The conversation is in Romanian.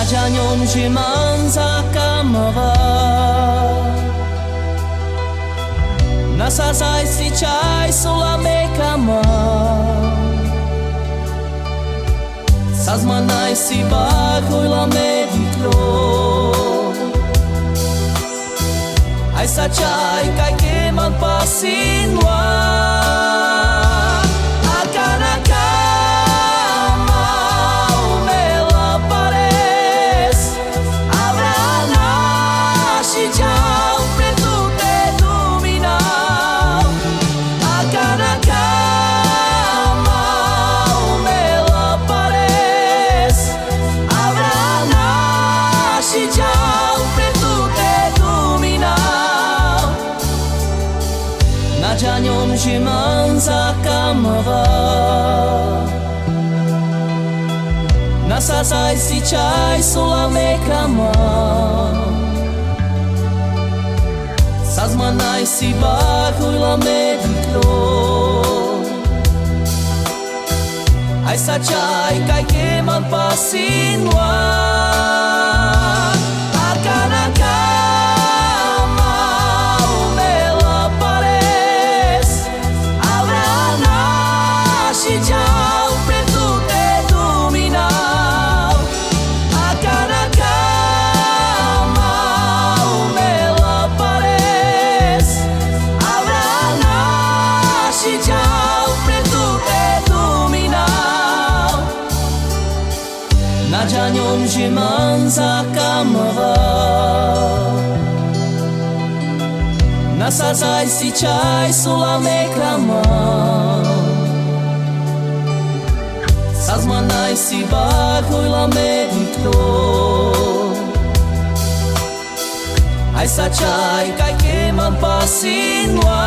Nadzianiom zieman zakamawa Nasasay si chay sulame kama Sazmanay si bagoy lame diklo Ay sa chay kay keman pasinwa Nadzianiom zieman zakamawa Nasasay si chay sulame kama Sazmanay si bagoy lame diklo Ay sa chay kay keman pasinwa Nadzianiom zieman zakamawa Nasasay si chay sulame kama Sazmanay si bagoy lame diklo Ay sa chay kay keman pasinwa